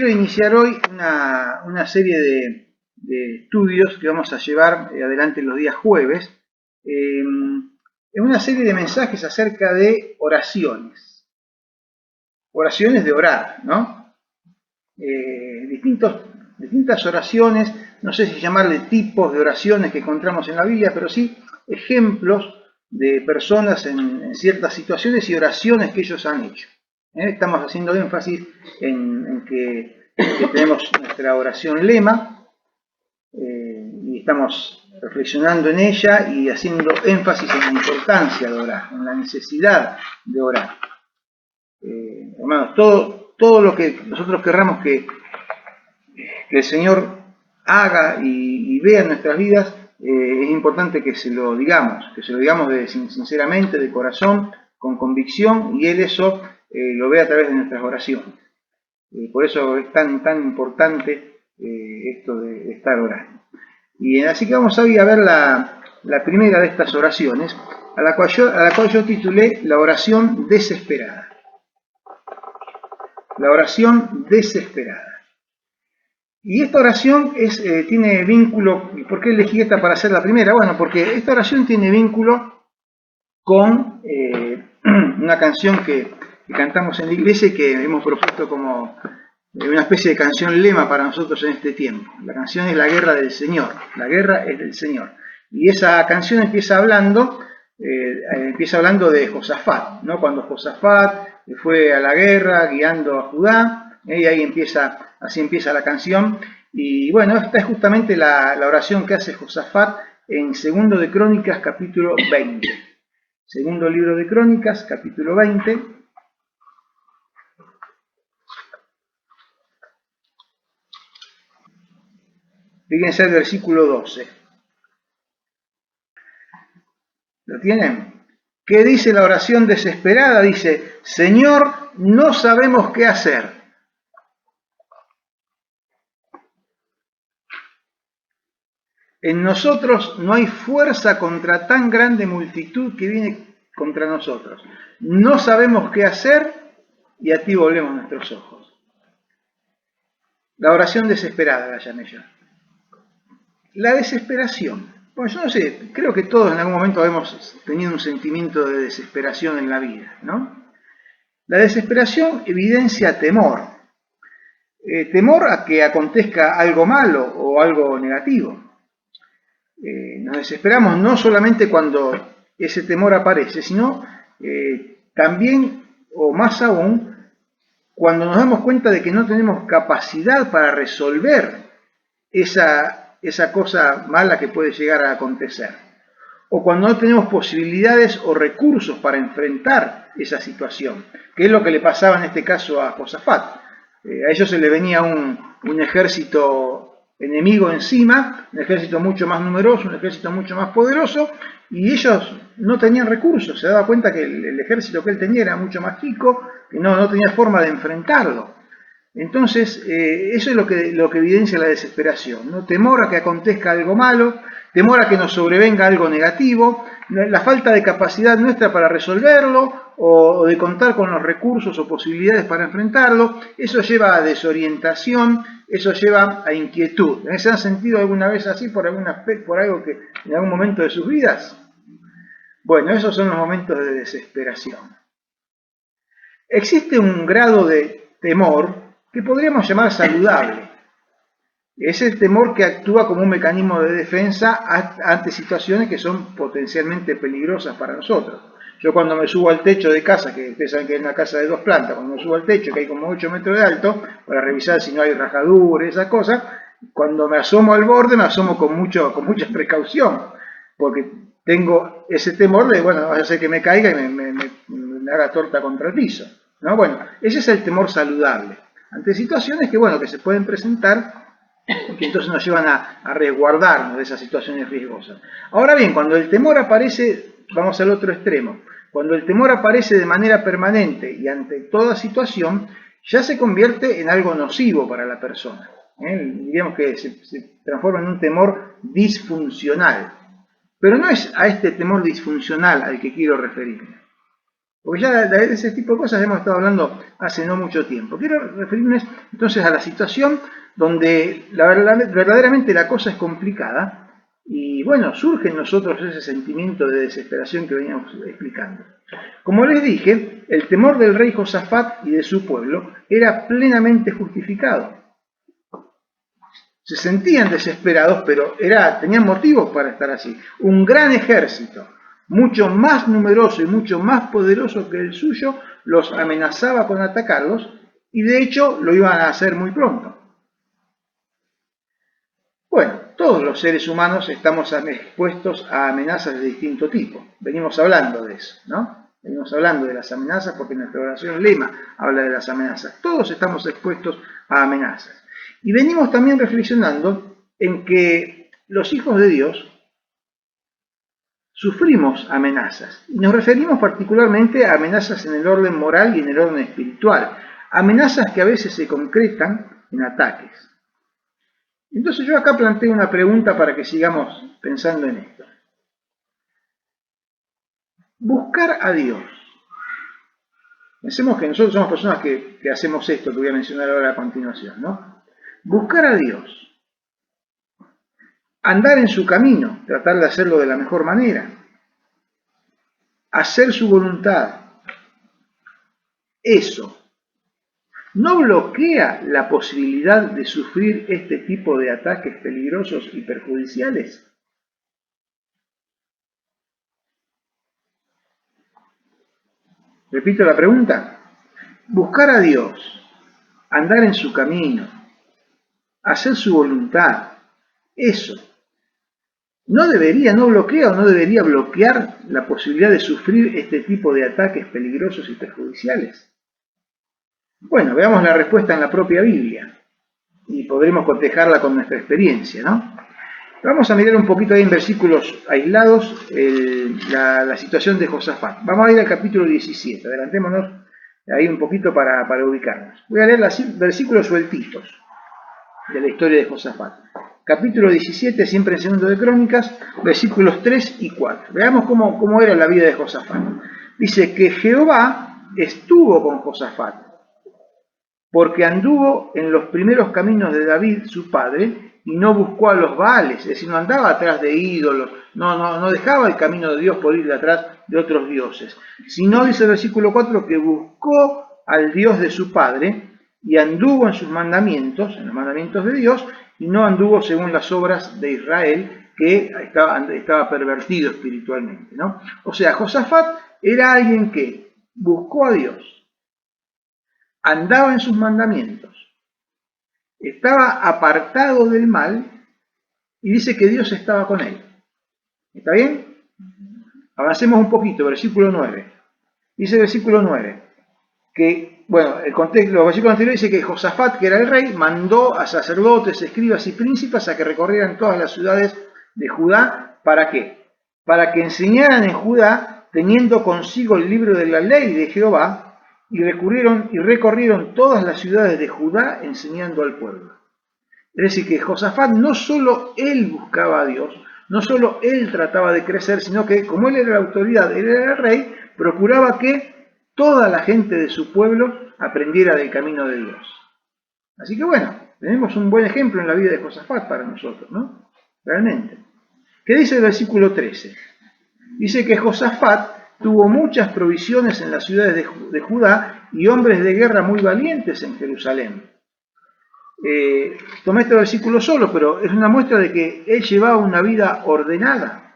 quiero iniciar hoy una serie de estudios que vamos a llevar adelante los días jueves. Es una serie de mensajes acerca de oraciones. Oraciones de orar, ¿no? Distintas oraciones, no sé si llamarle tipos de oraciones que encontramos en la Biblia, pero sí ejemplos de personas en ciertas situaciones y oraciones que ellos han hecho. Estamos haciendo énfasis en que tenemos nuestra oración lema y estamos reflexionando en ella y haciendo énfasis en la importancia de orar, en la necesidad de orar. Hermanos, todo lo que nosotros querramos que el Señor haga y vea en nuestras vidas, es importante que se lo digamos sinceramente, de corazón, con convicción, y Él eso lo ve a través de nuestras oraciones. Por eso es tan importante esto de estar orando. Y así que vamos hoy a ver la primera de estas oraciones, a la cual yo titulé la oración desesperada. La oración desesperada. Y esta oración tiene vínculo. ¿Por qué elegí esta para ser la primera? Bueno, porque esta oración tiene vínculo con una canción que cantamos en la iglesia y que hemos propuesto como una especie de canción lema para nosotros en este tiempo. La canción es La Guerra del Señor. La guerra es del Señor. Y esa canción empieza hablando de Josafat, ¿no? Cuando Josafat fue a la guerra guiando a Judá, y ahí así empieza la canción. Y bueno, esta es justamente la oración que hace Josafat en Segundo de Crónicas, capítulo 20. Segundo libro de Crónicas, capítulo 20. Fíjense el versículo 12. ¿Lo tienen? ¿Qué dice la oración desesperada? Dice: Señor, no sabemos qué hacer. En nosotros no hay fuerza contra tan grande multitud que viene contra nosotros. No sabemos qué hacer y a ti volvemos nuestros ojos. La oración desesperada la llamé yo. La desesperación. Bueno, yo no sé, creo que todos en algún momento hemos tenido un sentimiento de desesperación en la vida, ¿no? La desesperación evidencia temor. Temor a que acontezca algo malo o algo negativo. Nos desesperamos no solamente cuando ese temor aparece, sino también, o más aún, cuando nos damos cuenta de que no tenemos capacidad para resolver esa cosa mala que puede llegar a acontecer, o cuando no tenemos posibilidades o recursos para enfrentar esa situación, que es lo que le pasaba en este caso a Josafat. A ellos se le venía un ejército enemigo encima, un ejército mucho más numeroso, un ejército mucho más poderoso, y ellos no tenían recursos. Se daba cuenta que el ejército que él tenía era mucho más chico, que no tenía forma de enfrentarlo. Entonces, eso es lo que evidencia la desesperación, ¿no? Temor a que acontezca algo malo, temor a que nos sobrevenga algo negativo, la falta de capacidad nuestra para resolverlo o de contar con los recursos o posibilidades para enfrentarlo. Eso lleva a desorientación, eso lleva a inquietud. ¿Se han sentido alguna vez así por algo que en algún momento de sus vidas? Bueno, esos son los momentos de desesperación. Existe un grado de temor que podríamos llamar saludable. Es el temor que actúa como un mecanismo de defensa ante situaciones que son potencialmente peligrosas para nosotros. Yo cuando me subo al techo de casa, que ustedes saben que es una casa de 2 plantas, cuando me subo al techo, que hay como 8 metros de alto, para revisar si no hay rajaduras, esas cosas, cuando me asomo al borde, me asomo con mucha precaución, porque tengo ese temor de, bueno, vaya a ser que me caiga y me haga torta contra el piso, ¿no? Bueno, ese es el temor saludable, ante situaciones que se pueden presentar y que entonces nos llevan a resguardarnos de esas situaciones riesgosas. Ahora bien, cuando el temor aparece, vamos al otro extremo, cuando el temor aparece de manera permanente y ante toda situación, ya se convierte en algo nocivo para la persona. Diríamos que se transforma en un temor disfuncional. Pero no es a este temor disfuncional al que quiero referirme. Porque ya de ese tipo de cosas hemos estado hablando hace no mucho tiempo. Quiero referirme entonces a la situación donde verdaderamente la cosa es complicada y bueno, surge en nosotros ese sentimiento de desesperación que veníamos explicando. Como les dije, el temor del rey Josafat y de su pueblo era plenamente justificado. Se sentían desesperados, pero tenían motivos para estar así. Un gran ejército, mucho más numeroso y mucho más poderoso que el suyo, los amenazaba con atacarlos y de hecho lo iban a hacer muy pronto. Bueno, todos los seres humanos estamos expuestos a amenazas de distinto tipo. Venimos hablando de eso, ¿no? Venimos hablando de las amenazas porque nuestra oración lema habla de las amenazas. Todos estamos expuestos a amenazas. Y venimos también reflexionando en que los hijos de Dios sufrimos amenazas. Y nos referimos particularmente a amenazas en el orden moral y en el orden espiritual. Amenazas que a veces se concretan en ataques. Entonces yo acá planteo una pregunta para que sigamos pensando en esto. Buscar a Dios. Pensemos que nosotros somos personas que hacemos esto que voy a mencionar ahora a continuación, ¿no? Buscar a Dios. Andar en su camino, tratar de hacerlo de la mejor manera. Hacer su voluntad. Eso no bloquea la posibilidad de sufrir este tipo de ataques peligrosos y perjudiciales. Repito la pregunta. Buscar a Dios, andar en su camino, hacer su voluntad, eso no bloquea o no debería bloquear la posibilidad de sufrir este tipo de ataques peligrosos y perjudiciales. Bueno, veamos la respuesta en la propia Biblia y podremos cotejarla con nuestra experiencia, ¿no? Vamos a mirar un poquito ahí en versículos aislados la situación de Josafat. Vamos a ir al capítulo 17, adelantémonos ahí un poquito para ubicarnos. Voy a leer los versículos sueltitos de la historia de Josafat. Capítulo 17, siempre en segundo de Crónicas, versículos 3 y 4. Veamos cómo era la vida de Josafat. Dice que Jehová estuvo con Josafat, porque anduvo en los primeros caminos de David, su padre, y no buscó a los Baales, es decir, no andaba atrás de ídolos, no dejaba el camino de Dios por ir detrás de otros dioses, sino, dice el versículo 4, que buscó al Dios de su padre y anduvo en sus mandamientos, en los mandamientos de Dios, y no anduvo según las obras de Israel, que estaba pervertido espiritualmente, ¿no? O sea, Josafat era alguien que buscó a Dios, andaba en sus mandamientos, estaba apartado del mal y dice que Dios estaba con él. ¿Está bien? Avancemos un poquito, versículo 9. Dice el versículo 9 que, bueno, el contexto, los versículos anteriores dice que Josafat, que era el rey, mandó a sacerdotes, escribas y príncipes a que recorrieran todas las ciudades de Judá. ¿Para qué? Para que enseñaran en Judá, teniendo consigo el libro de la ley de Jehová, y recorrieron todas las ciudades de Judá enseñando al pueblo. Es decir, que Josafat no solo él buscaba a Dios, no solo él trataba de crecer, sino que como él era la autoridad, él era el rey, procuraba que toda la gente de su pueblo aprendiera del camino de Dios. Así que bueno, tenemos un buen ejemplo en la vida de Josafat para nosotros, ¿no? Realmente. ¿Qué dice el versículo 13? Dice que Josafat tuvo muchas provisiones en las ciudades de Judá y hombres de guerra muy valientes en Jerusalén. Tomé este versículo solo, pero es una muestra de que él llevaba una vida ordenada.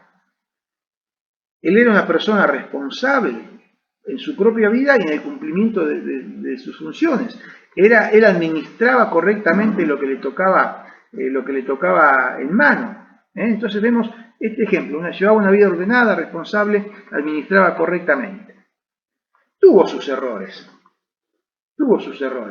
Él era una persona responsable en su propia vida y en el cumplimiento de sus funciones. Él administraba correctamente lo que le tocaba en mano. Entonces vemos este ejemplo, llevaba una vida ordenada, responsable, administraba correctamente. Tuvo sus errores.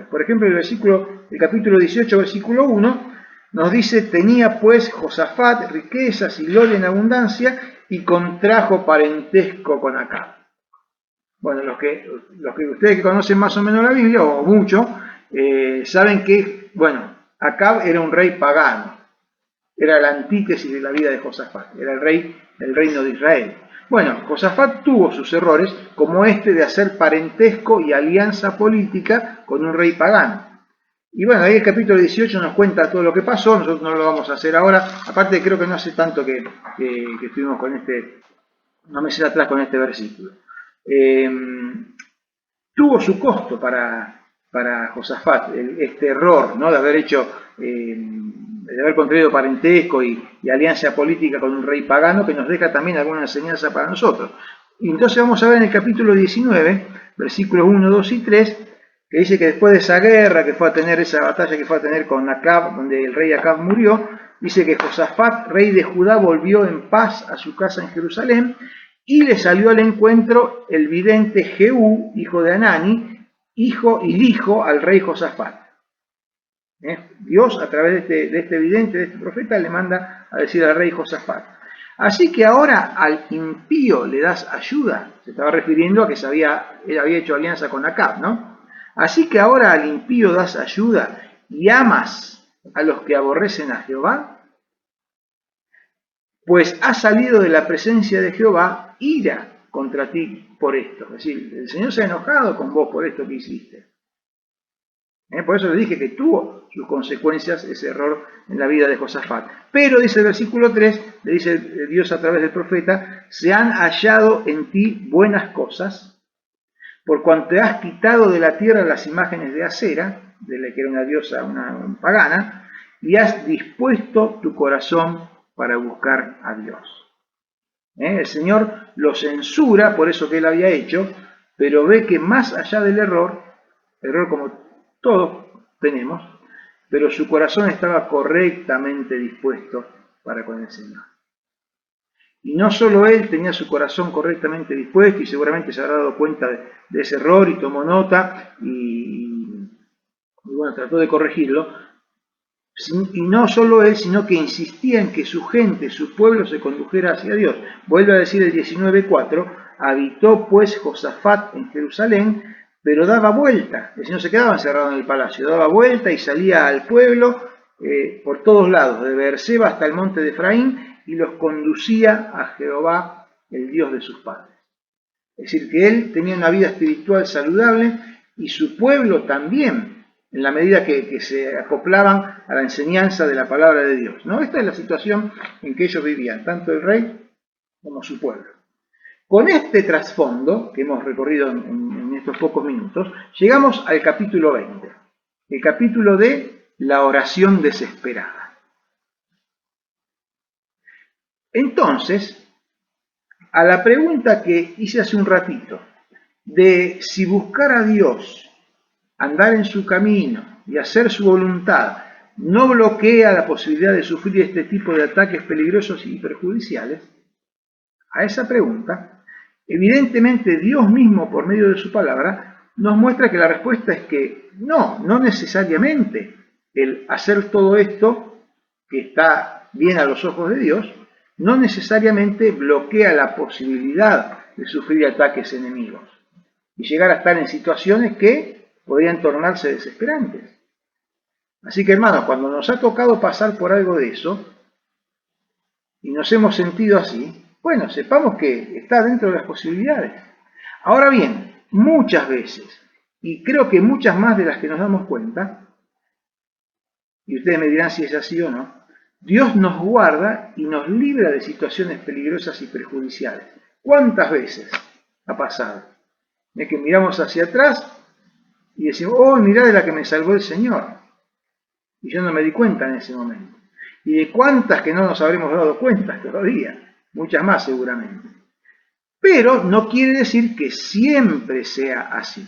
Por ejemplo, el capítulo 18, versículo 1, nos dice, tenía pues Josafat riquezas y gloria en abundancia y contrajo parentesco con Acab. Bueno, los que ustedes que conocen más o menos la Biblia, o mucho, saben que, bueno, Acab era un rey pagano. Era la antítesis de la vida de Josafat, era el rey del reino de Israel. Bueno, Josafat tuvo sus errores, como este de hacer parentesco y alianza política con un rey pagano. Y bueno, ahí el capítulo 18 nos cuenta todo lo que pasó, nosotros no lo vamos a hacer ahora, aparte creo que no hace tanto que estuvimos con no me sé atrás con este versículo. Tuvo su costo para Josafat, este error, ¿no? De haber hecho, de haber contraído parentesco y alianza política con un rey pagano, que nos deja también alguna enseñanza para nosotros. Y entonces vamos a ver en el capítulo 19, versículos 1, 2 y 3, que dice que después de esa guerra que fue a tener, esa batalla que fue a tener con Acab, donde el rey Acab murió, dice que Josafat, rey de Judá, volvió en paz a su casa en Jerusalén, y le salió al encuentro el vidente Jehú, hijo de Anani, hijo y dijo al rey Josafat. Dios, a través de este vidente, de este profeta, le manda a decir al rey Josafat: así que ahora al impío le das ayuda. Se estaba refiriendo a que él había hecho alianza con Acab, ¿no? Así que ahora al impío das ayuda y amas a los que aborrecen a Jehová, pues ha salido de la presencia de Jehová ira contra ti por esto. Es decir, el Señor se ha enojado con vos por esto que hiciste. Por eso le dije que tuvo sus consecuencias ese error en la vida de Josafat. Pero, dice el versículo 3, le dice Dios a través del profeta: se han hallado en ti buenas cosas, por cuanto te has quitado de la tierra las imágenes de Acera, de la que era una diosa, una pagana, y has dispuesto tu corazón para buscar a Dios. El Señor lo censura por eso que él había hecho, pero ve que más allá del error como todos tenemos, pero su corazón estaba correctamente dispuesto para con el Señor. Y no solo él tenía su corazón correctamente dispuesto, y seguramente se habrá dado cuenta de ese error y tomó nota y bueno, trató de corregirlo. Y no solo él, sino que insistía en que su gente, su pueblo, se condujera hacia Dios. Vuelve a decir el 19:4: habitó pues Josafat en Jerusalén, pero daba vuelta. El Señor se quedaba encerrado en el palacio, daba vuelta y salía al pueblo por todos lados, de Beerseba hasta el monte de Efraín, y los conducía a Jehová, el Dios de sus padres. Es decir, que él tenía una vida espiritual saludable y su pueblo también, en la medida que se acoplaban a la enseñanza de la palabra de Dios, ¿no? Esta es la situación en que ellos vivían, tanto el rey como su pueblo. Con este trasfondo que hemos recorrido en estos pocos minutos, llegamos al capítulo 20, el capítulo de la oración desesperada. Entonces, a la pregunta que hice hace un ratito, de si buscar a Dios, andar en su camino y hacer su voluntad, no bloquea la posibilidad de sufrir este tipo de ataques peligrosos y perjudiciales, a esa pregunta, evidentemente Dios mismo, por medio de su palabra, nos muestra que la respuesta es que no necesariamente el hacer todo esto, que está bien a los ojos de Dios, no necesariamente bloquea la posibilidad de sufrir ataques enemigos y llegar a estar en situaciones que podrían tornarse desesperantes. Así que, hermanos, cuando nos ha tocado pasar por algo de eso y nos hemos sentido así, bueno, sepamos que está dentro de las posibilidades. Ahora bien, muchas veces, y creo que muchas más de las que nos damos cuenta, y ustedes me dirán si es así o no, Dios nos guarda y nos libra de situaciones peligrosas y perjudiciales. ¿Cuántas veces ha pasado? Es que miramos hacia atrás y decimos: oh, mirá de la que me salvó el Señor. Y yo no me di cuenta en ese momento. Y de cuántas que no nos habremos dado cuenta todavía, muchas más seguramente. Pero no quiere decir que siempre sea así.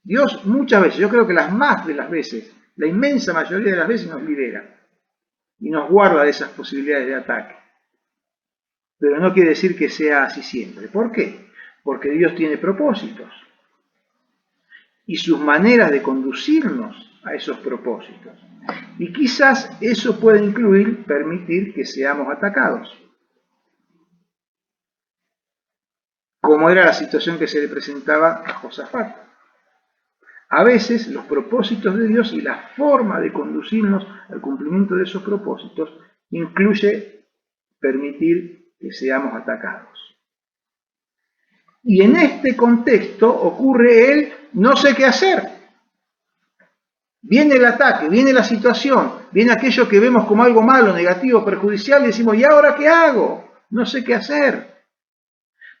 Dios muchas veces, yo creo que las más de las veces, la inmensa mayoría de las veces nos libera y nos guarda de esas posibilidades de ataque. Pero no quiere decir que sea así siempre. ¿Por qué? Porque Dios tiene propósitos y sus maneras de conducirnos a esos propósitos. Y quizás eso puede incluir permitir que seamos atacados, como era la situación que se le presentaba a Josafat. A veces los propósitos de Dios y la forma de conducirnos al cumplimiento de esos propósitos incluye permitir que seamos atacados. Y en este contexto ocurre el no sé qué hacer. Viene el ataque, viene la situación, viene aquello que vemos como algo malo, negativo, perjudicial, y decimos, ¿y ahora qué hago? No sé qué hacer.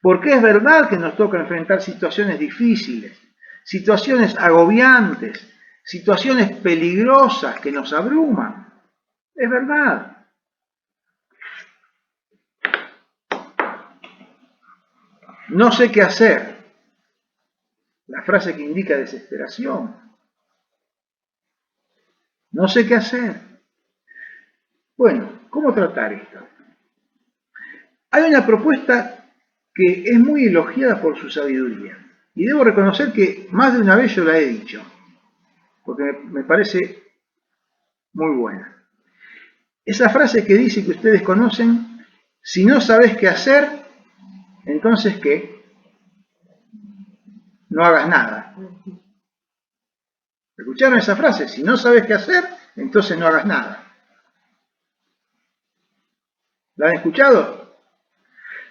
Porque es verdad que nos toca enfrentar situaciones difíciles, situaciones agobiantes, situaciones peligrosas que nos abruman. Es verdad. No sé qué hacer. La frase que indica desesperación. No sé qué hacer. Bueno, ¿cómo tratar esto? Hay una propuesta que es muy elogiada por su sabiduría. Y debo reconocer que más de una vez yo la he dicho, porque me parece muy buena. Esa frase que dice que ustedes conocen, si no sabes qué hacer, entonces ¿qué? No hagas nada. ¿Escucharon esa frase? Si no sabes qué hacer, entonces no hagas nada. ¿La han escuchado?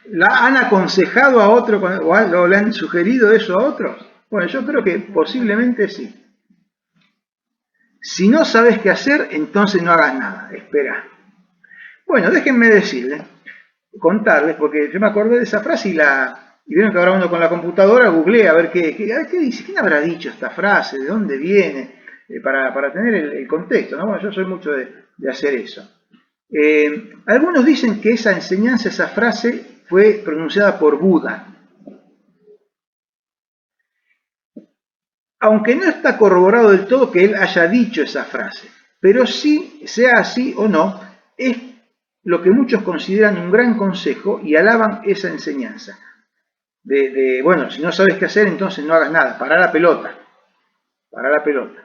¿La han aconsejado a otro o le han sugerido eso a otros? Bueno, yo creo que posiblemente sí. Si no sabes qué hacer, entonces no hagas nada. Espera. Bueno, déjenme decirles, contarles, porque yo me acordé de esa frase y vieron que ahora uno con la computadora googleé a ver qué dice, quién habrá dicho esta frase, de dónde viene, para tener el contexto, ¿no? Bueno, yo soy mucho de hacer eso. Algunos dicen que esa enseñanza, esa frase, fue pronunciada por Buda. Aunque no está corroborado del todo que él haya dicho esa frase, pero sí, sea así o no, es lo que muchos consideran un gran consejo y alaban esa enseñanza. Bueno, si no sabes qué hacer, entonces no hagas nada, pará la pelota, pará la pelota.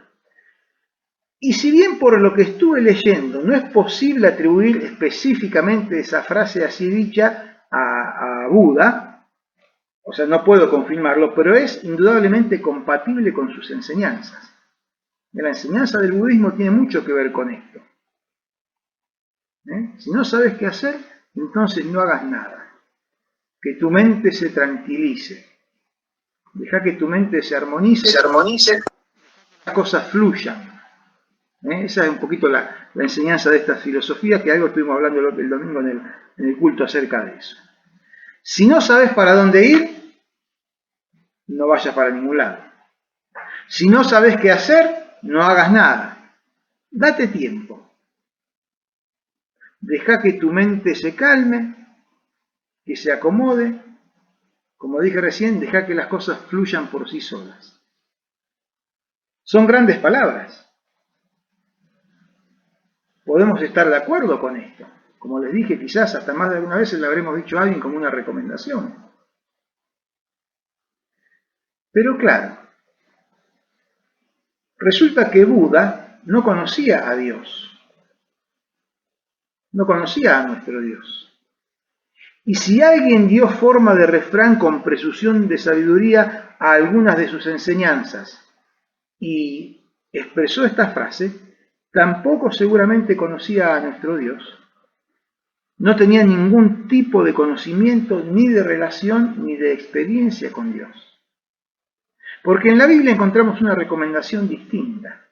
Y si bien por lo que estuve leyendo no es posible atribuir específicamente esa frase así dicha a Buda, o sea, no puedo confirmarlo, pero es indudablemente compatible con sus enseñanzas. La enseñanza del budismo tiene mucho que ver con esto. Si no sabes qué hacer, entonces no hagas nada. Que tu mente se tranquilice. Deja que tu mente se armonice. Las cosas fluyan. Esa es un poquito la enseñanza de estas filosofías, que algo estuvimos hablando el domingo en el culto acerca de eso. Si no sabes para dónde ir, no vayas para ningún lado. Si no sabes qué hacer, no hagas nada. Date tiempo. Deja que tu mente se calme, que se acomode. Como dije recién, deja que las cosas fluyan por sí solas. Son grandes palabras. Podemos estar de acuerdo con esto. Como les dije, quizás hasta más de alguna vez le habremos dicho a alguien como una recomendación. Pero claro, resulta que Buda no conocía a Dios. No conocía a nuestro Dios. Y si alguien dio forma de refrán con presunción de sabiduría a algunas de sus enseñanzas y expresó esta frase, tampoco seguramente conocía a nuestro Dios. No tenía ningún tipo de conocimiento, ni de relación, ni de experiencia con Dios. Porque en la Biblia encontramos una recomendación distinta.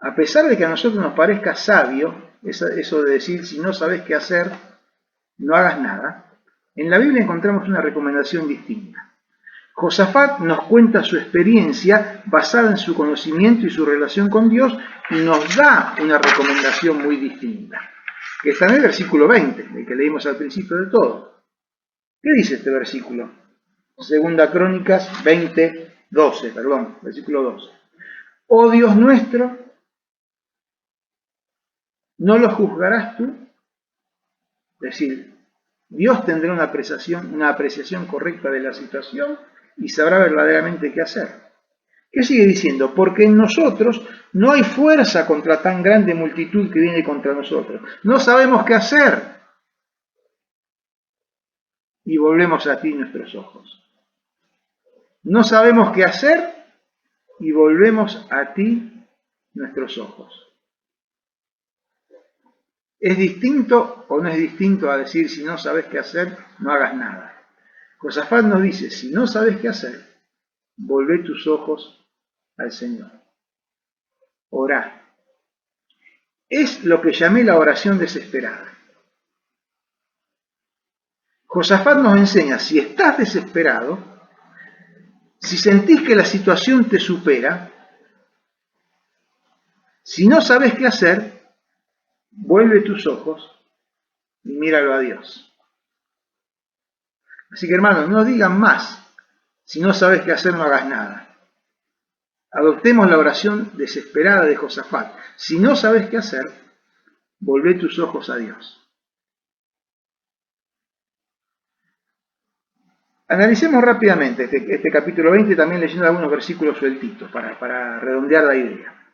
A pesar de que a nosotros nos parezca sabio, eso de decir, si no sabes qué hacer, no hagas nada, en la Biblia encontramos una recomendación distinta. Josafat nos cuenta su experiencia basada en su conocimiento y su relación con Dios y nos da una recomendación muy distinta, que está en el versículo 20, el que leímos al principio de todo. ¿Qué dice este versículo? Segunda Crónicas 12, versículo 12. Oh Dios nuestro, ¿no lo juzgarás tú? Es decir, Dios tendrá una apreciación correcta de la situación y sabrá verdaderamente qué hacer. ¿Qué sigue diciendo? Porque en nosotros no hay fuerza contra tan grande multitud que viene contra nosotros. No sabemos qué hacer. Y volvemos a ti nuestros ojos. No sabemos qué hacer y volvemos a ti nuestros ojos. ¿Es distinto o no es distinto a decir si no sabes qué hacer, no hagas nada? Josafat nos dice, si no sabes qué hacer, volvé tus ojos al Señor. Orá. Es lo que llamé la oración desesperada. Josafat nos enseña, si estás desesperado, si sentís que la situación te supera, si no sabes qué hacer, vuelve tus ojos y míralo a Dios. Así que hermanos, no digan más, si no sabes qué hacer, no hagas nada. Adoptemos la oración desesperada de Josafat. Si no sabes qué hacer, volvé tus ojos a Dios. Analicemos rápidamente este capítulo 20, también leyendo algunos versículos sueltitos para redondear la idea.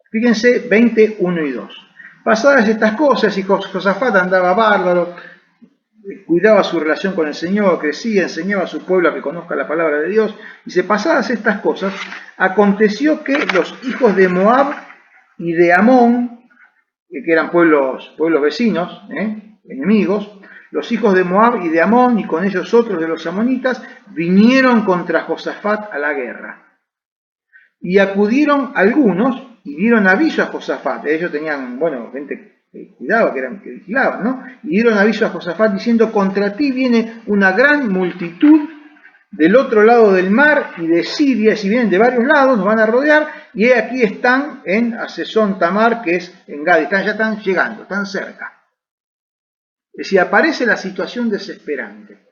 Fíjense 20, 1 y 2. Pasadas estas cosas, y Josafat andaba bárbaro, cuidaba su relación con el Señor, crecía, enseñaba a su pueblo a que conozca la palabra de Dios. Dice, pasadas estas cosas, aconteció que los hijos de Moab y de Amón, que eran pueblos vecinos, enemigos, los hijos de Moab y de Amón, y con ellos otros de los amonitas, vinieron contra Josafat a la guerra. Y acudieron algunos y dieron aviso a Josafat. Ellos tenían, gente que cuidaba, que vigilaban, ¿no? Y dieron aviso a Josafat diciendo, contra ti viene una gran multitud del otro lado del mar y de Siria, si vienen de varios lados, nos van a rodear, y aquí están en Asesón Tamar, que es en Gad, ya están llegando, están cerca. Es decir, aparece la situación desesperante.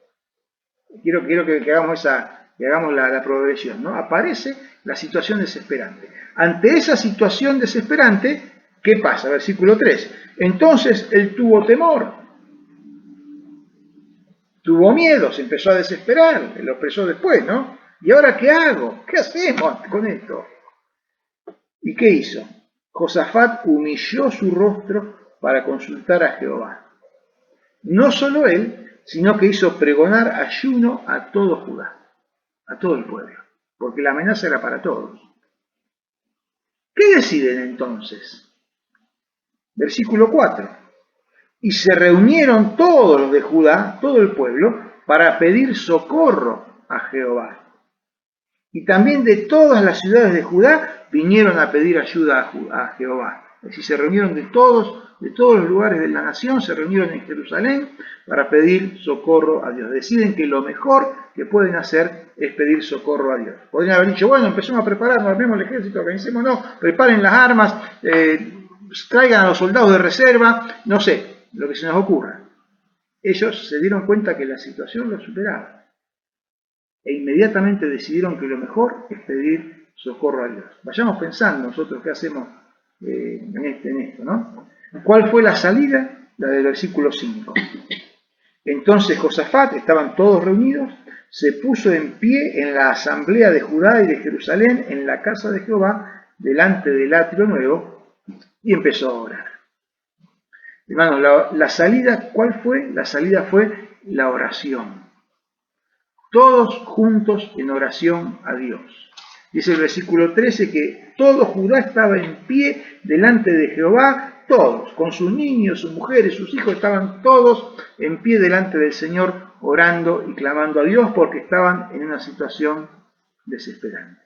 Quiero que hagamos la progresión, ¿no? Aparece la situación desesperante. Ante esa situación desesperante, ¿qué pasa? Versículo 3. Entonces él tuvo temor, tuvo miedo, se empezó a desesperar, lo expresó después, ¿no? ¿Y ahora qué hago? ¿Qué hacemos con esto? ¿Y qué hizo? Josafat humilló su rostro para consultar a Jehová. No solo él, sino que hizo pregonar ayuno a todo Judá, a todo el pueblo, porque la amenaza era para todos. ¿Qué deciden entonces? Versículo 4. Y se reunieron todos los de Judá, todo el pueblo, para pedir socorro a Jehová. Y también de todas las ciudades de Judá vinieron a pedir ayuda a Jehová. Es decir, se reunieron de todos los lugares de la nación, se reunieron en Jerusalén para pedir socorro a Dios. Deciden que lo mejor que pueden hacer es pedir socorro a Dios. Podrían haber dicho, bueno, empecemos a prepararnos, armemos el ejército, organicémonos, preparen las armas, traigan a los soldados de reserva, no sé, lo que se nos ocurra. Ellos se dieron cuenta que la situación los superaba e inmediatamente decidieron que lo mejor es pedir socorro a Dios. Vayamos pensando nosotros qué hacemos en esto, ¿no? ¿Cuál fue la salida? La del versículo 5. Entonces Josafat, estaban todos reunidos, se puso en pie en la asamblea de Judá y de Jerusalén, en la casa de Jehová, delante del atrio nuevo, y empezó a orar. Hermanos, la salida, ¿cuál fue? La salida fue la oración. Todos juntos en oración a Dios. Dice el versículo 13 que todo Judá estaba en pie delante de Jehová, todos, con sus niños, sus mujeres, sus hijos, estaban todos en pie delante del Señor, orando y clamando a Dios porque estaban en una situación desesperante.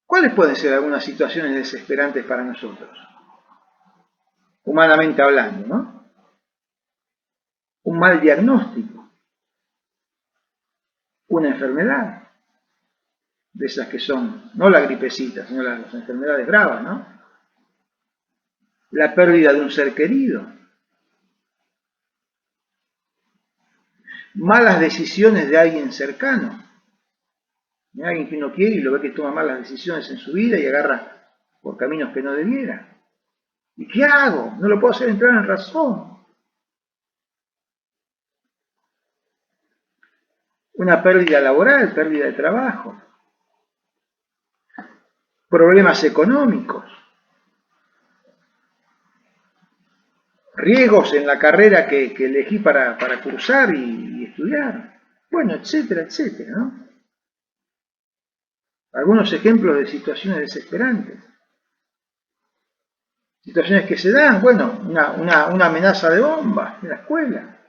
¿Cuáles pueden ser algunas situaciones desesperantes para nosotros? Humanamente hablando, ¿no? Un mal diagnóstico, una enfermedad, de esas que son, no la gripecita, sino las enfermedades bravas, ¿no? La pérdida de un ser querido, malas decisiones de alguien cercano, de alguien que uno quiere y lo ve que toma malas decisiones en su vida y agarra por caminos que no debiera. ¿Y qué hago? No lo puedo hacer entrar en razón. Una pérdida laboral, pérdida de trabajo, problemas económicos, riesgos en la carrera que elegí para cursar y estudiar, bueno, etcétera, etcétera, ¿no? Algunos ejemplos de situaciones desesperantes. Situaciones que se dan, bueno, una amenaza de bomba en la escuela.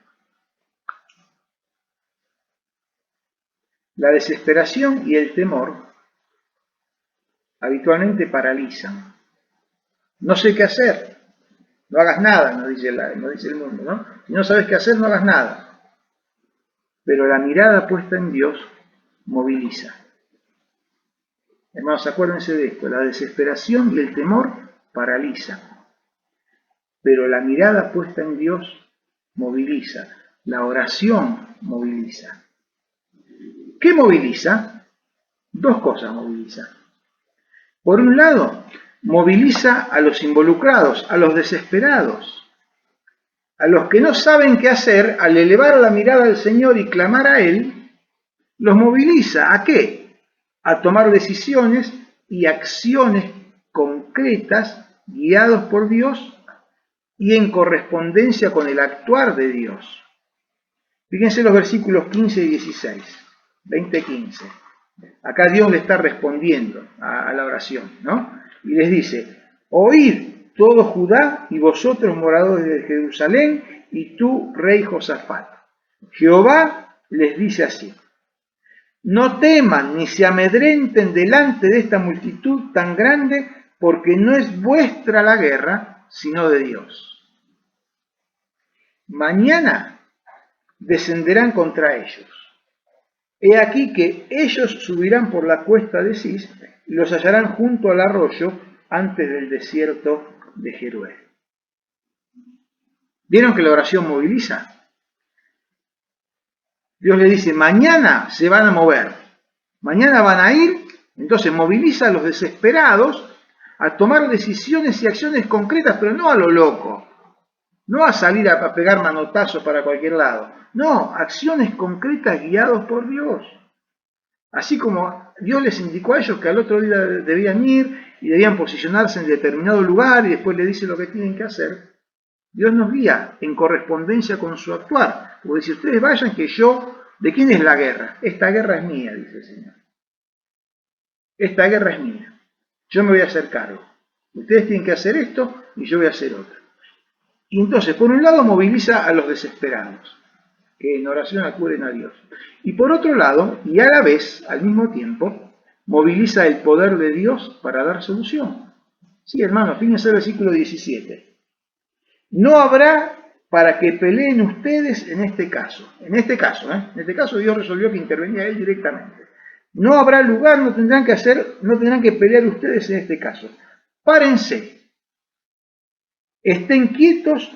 La desesperación y el temor habitualmente paralizan. No sé qué hacer. No hagas nada, nos dice el mundo, ¿no? Si no sabes qué hacer, no hagas nada. Pero la mirada puesta en Dios moviliza. Hermanos, acuérdense de esto. La desesperación y el temor paralizan. Pero la mirada puesta en Dios moviliza. La oración moviliza. ¿Qué moviliza? Dos cosas moviliza. Por un lado, moviliza a los involucrados, a los desesperados, a los que no saben qué hacer. Al elevar la mirada al Señor y clamar a Él, los moviliza. ¿A qué? A tomar decisiones y acciones concretas guiados por Dios y en correspondencia con el actuar de Dios. Fíjense los versículos 15 y 16, 20-15. Acá Dios le está respondiendo a la oración, ¿no? Y les dice: oíd todo Judá y vosotros moradores de Jerusalén y tú, rey Josafat. Jehová les dice así: no teman ni se amedrenten delante de esta multitud tan grande, porque no es vuestra la guerra, sino de Dios. Mañana descenderán contra ellos. He aquí que ellos subirán por la cuesta de Cis y los hallarán junto al arroyo antes del desierto de Jeruel. ¿Vieron que la oración moviliza? Dios le dice: mañana se van a mover, mañana van a ir. Entonces moviliza a los desesperados a tomar decisiones y acciones concretas, pero no a lo loco, no a salir a pegar manotazos para cualquier lado, no, acciones concretas guiados por Dios. Así como Dios les indicó a ellos que al otro día debían ir y debían posicionarse en determinado lugar y después le dice lo que tienen que hacer, Dios nos guía en correspondencia con su actuar. Porque si ustedes vayan, que yo, ¿de quién es la guerra? Esta guerra es mía, dice el Señor. Esta guerra es mía. Yo me voy a hacer cargo. Ustedes tienen que hacer esto y yo voy a hacer otro. Y entonces, por un lado, moviliza a los desesperados, que en oración acuden a Dios. Y por otro lado, y a la vez, al mismo tiempo, moviliza el poder de Dios para dar solución. Sí, hermanos, fíjense el versículo 17. No habrá para que peleen ustedes en este caso. En este caso Dios resolvió que intervenía él directamente. No habrá lugar, no tendrán que pelear ustedes en este caso. Párense, estén quietos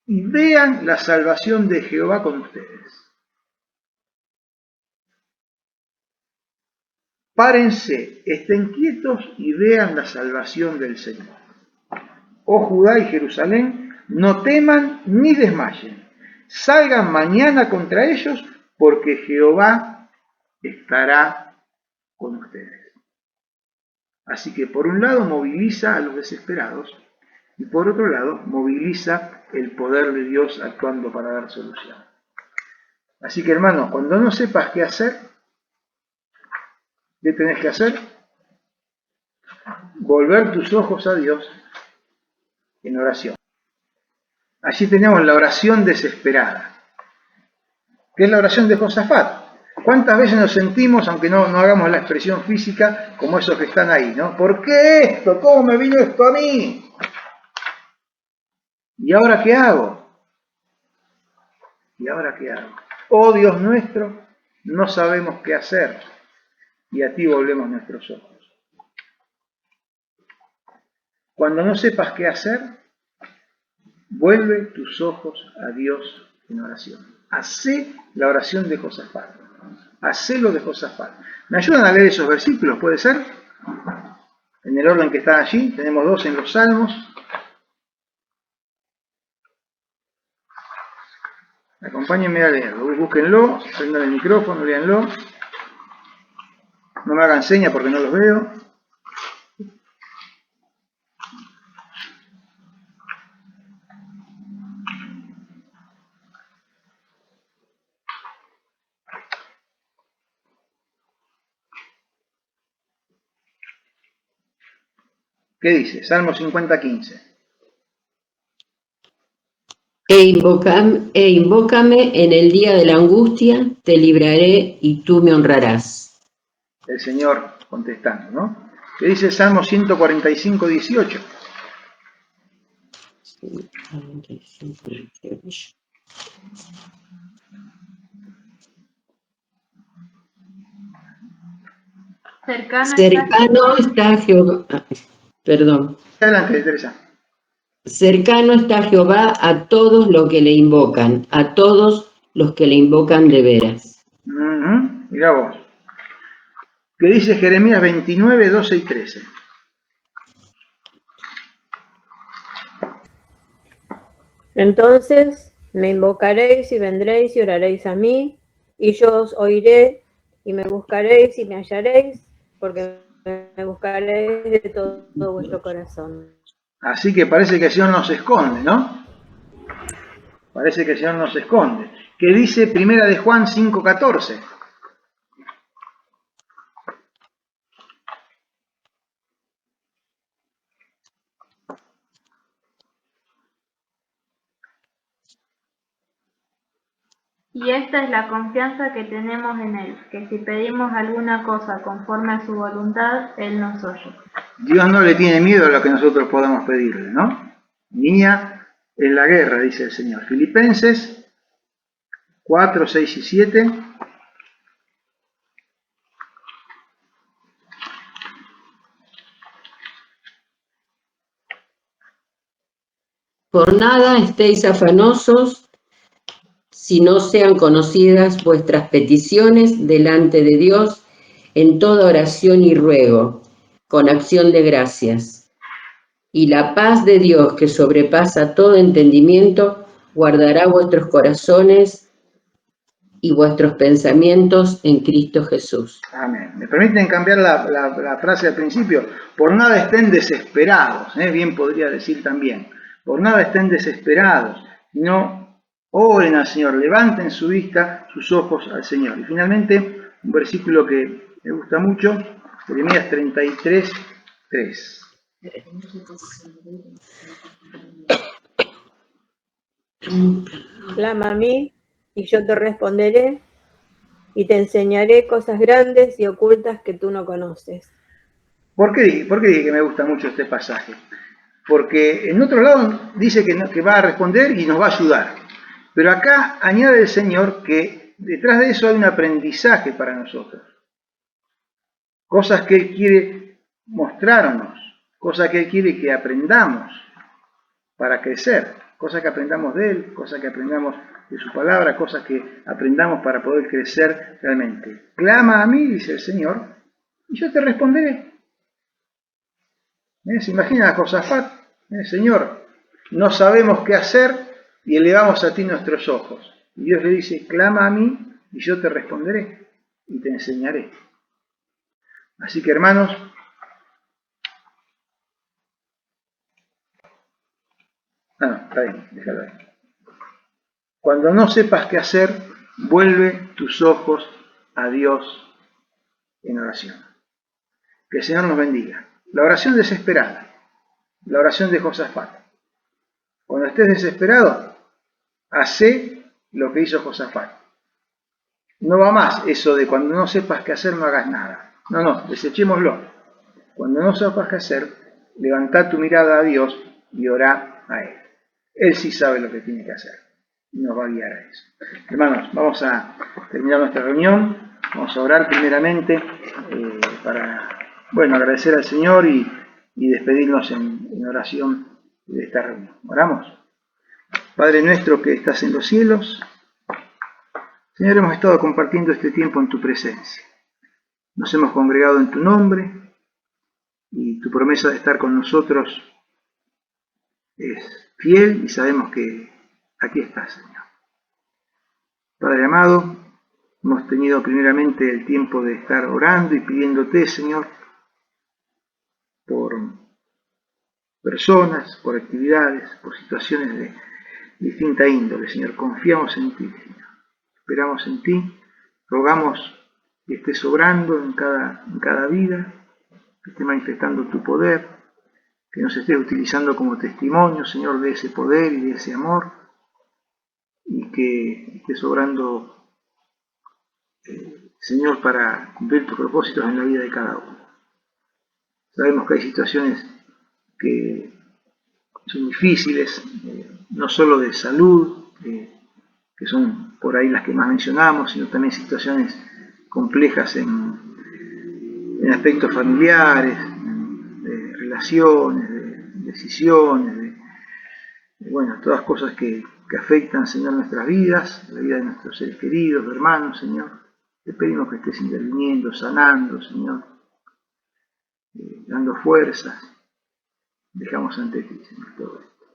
y vean la salvación de Jehová con ustedes. Párense, estén quietos y vean la salvación del Señor. Oh Judá y Jerusalén, no teman ni desmayen. Salgan mañana contra ellos, porque Jehová estará con ustedes. Así que por un lado moviliza a los desesperados y por otro lado moviliza el poder de Dios actuando para dar solución. Así que hermano, cuando no sepas qué hacer, ¿qué tenés que hacer? Volver tus ojos a Dios en oración. Allí tenemos la oración desesperada, que es la oración de Josafat. ¿Cuántas veces nos sentimos, aunque no hagamos la expresión física, como esos que están ahí, ¿no? ¿Por qué esto? ¿Cómo me vino esto a mí? ¿Y ahora qué hago? ¿Y ahora qué hago? Oh Dios nuestro, no sabemos qué hacer, y a ti volvemos nuestros ojos. Cuando no sepas qué hacer, vuelve tus ojos a Dios en oración. Hacé la oración de Josafat. Hacelo de Josafat. ¿Me ayudan a leer esos versículos? ¿Puede ser? En el orden que están allí, tenemos dos en los Salmos. Acompáñenme a leerlo. Búsquenlo, prendan el micrófono, léanlo. No me hagan seña porque no los veo. ¿Qué dice? Salmo 50:15. Invócame en el día de la angustia, te libraré y tú me honrarás. El Señor contestando, ¿no? Que dice Salmo 145, 18. Cercano está Jehová. Perdón. Adelante, Teresa. Cercano está Jehová a todos los que le invocan, a todos los que le invocan de veras. Mirá vos. Que dice Jeremías 29, 12 y 13. Entonces me invocaréis y vendréis y oraréis a mí, y yo os oiré, y me buscaréis y me hallaréis, porque me buscaréis de todo vuestro corazón. Así que parece que el Señor nos esconde, ¿no? Parece que el Señor nos esconde. Que dice Primera de Juan 5, 14. Y esta es la confianza que tenemos en Él, que si pedimos alguna cosa conforme a su voluntad, Él nos oye. Dios no le tiene miedo a lo que nosotros podamos pedirle, ¿no? Mía es la guerra, dice el Señor. Filipenses 4, 6 y 7. Por nada estéis afanosos, si no sean conocidas vuestras peticiones delante de Dios en toda oración y ruego, con acción de gracias. Y la paz de Dios, que sobrepasa todo entendimiento, guardará vuestros corazones y vuestros pensamientos en Cristo Jesús. Amén. ¿Me permiten cambiar la frase al principio? Por nada estén desesperados, bien podría decir también. Por nada estén desesperados, sino oren al Señor, levanten su vista, sus ojos al Señor. Y finalmente, un versículo que me gusta mucho, Jeremías 33, 3. Clama a mí, y yo te responderé, y te enseñaré cosas grandes y ocultas que tú no conoces. ¿Por qué dije que me gusta mucho este pasaje? Porque en otro lado dice que va a responder y nos va a ayudar. Pero acá añade el Señor que detrás de eso hay un aprendizaje para nosotros. Cosas que Él quiere mostrarnos, cosas que Él quiere que aprendamos para crecer, cosas que aprendamos de Él, cosas que aprendamos de su palabra, cosas que aprendamos para poder crecer realmente. Clama a mí, dice el Señor, y yo te responderé. ¿Se imagina a Josafat? Señor, no sabemos qué hacer y elevamos a ti nuestros ojos. Y Dios le dice, clama a mí y yo te responderé y te enseñaré. Así que hermanos, está bien, déjalo ahí. Cuando no sepas qué hacer, vuelve tus ojos a Dios en oración. Que el Señor nos bendiga. La oración desesperada, la oración de Josafat. Cuando estés desesperado, hacé lo que hizo Josafat. No va más eso de cuando no sepas qué hacer, no hagas nada. No, desechémoslo. Cuando no sepas qué hacer, levantá tu mirada a Dios y orá a Él. Él sí sabe lo que tiene que hacer y nos va a guiar a eso. Hermanos, vamos a terminar nuestra reunión. Vamos a orar primeramente para, agradecer al Señor y despedirnos en oración de esta reunión. Oramos. Padre nuestro que estás en los cielos, Señor, hemos estado compartiendo este tiempo en tu presencia. Nos hemos congregado en tu nombre y tu promesa de estar con nosotros es fiel y sabemos que aquí estás, Señor. Padre amado, hemos tenido primeramente el tiempo de estar orando y pidiéndote, Señor, por personas, por actividades, por situaciones de distinta índole, Señor. Confiamos en ti, Señor. Esperamos en ti. Rogamos que estés obrando en cada vida, que estés manifestando tu poder, que nos estés utilizando como testimonio, Señor, de ese poder y de ese amor, que estés obrando, Señor, para cumplir tus propósitos en la vida de cada uno. Sabemos que hay situaciones que son difíciles, no solo de salud, que son por ahí las que más mencionamos, sino también situaciones complejas en aspectos familiares, de relaciones, de decisiones, bueno, todas cosas que afectan, Señor, nuestras vidas, la vida de nuestros seres queridos, hermanos, Señor. Te pedimos que estés interviniendo, sanando, Señor, dando fuerzas. Dejamos ante ti, Señor, todo esto.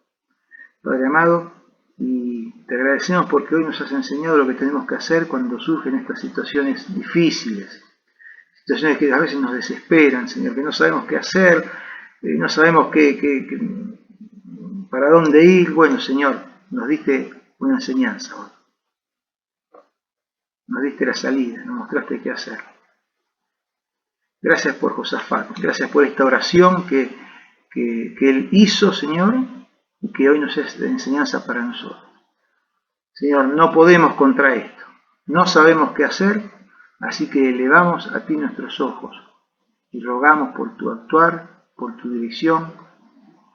Padre amado, y te agradecemos porque hoy nos has enseñado lo que tenemos que hacer cuando surgen estas situaciones difíciles, situaciones que a veces nos desesperan, Señor, que no sabemos qué hacer, no sabemos para dónde ir. Bueno, Señor, nos diste una enseñanza hoy. Nos diste la salida, nos mostraste qué hacer. Gracias por Josafat, gracias por esta oración que él hizo, Señor, y que hoy nos es de enseñanza para nosotros. Señor, no podemos contra esto, no sabemos qué hacer, así que elevamos a ti nuestros ojos y rogamos por tu actuar, por tu dirección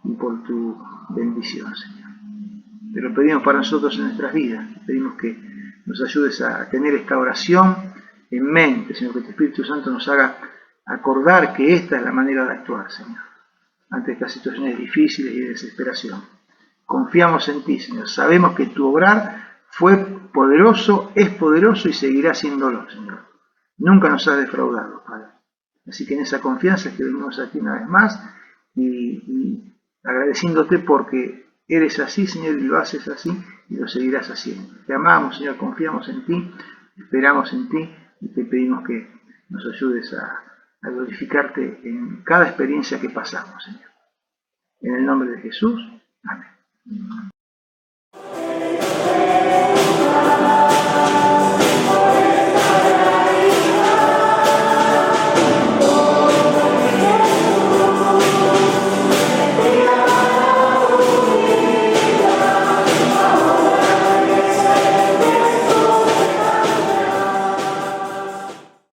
y por tu bendición, Señor. Te lo pedimos para nosotros en nuestras vidas, pedimos que nos ayudes a tener esta oración en mente, Señor, que tu Espíritu Santo nos haga acordar que esta es la manera de actuar, Señor, ante estas situaciones difíciles y de desesperación. Confiamos en ti, Señor, sabemos que tu obrar fue poderoso, es poderoso y seguirá siéndolo, Señor. Nunca nos has defraudado, Padre. Así que en esa confianza es que venimos aquí una vez más y agradeciéndote porque eres así, Señor, y lo haces así y lo seguirás haciendo. Te amamos, Señor, confiamos en ti, esperamos en ti y te pedimos que nos ayudes a glorificarte en cada experiencia que pasamos, Señor. En el nombre de Jesús, amén.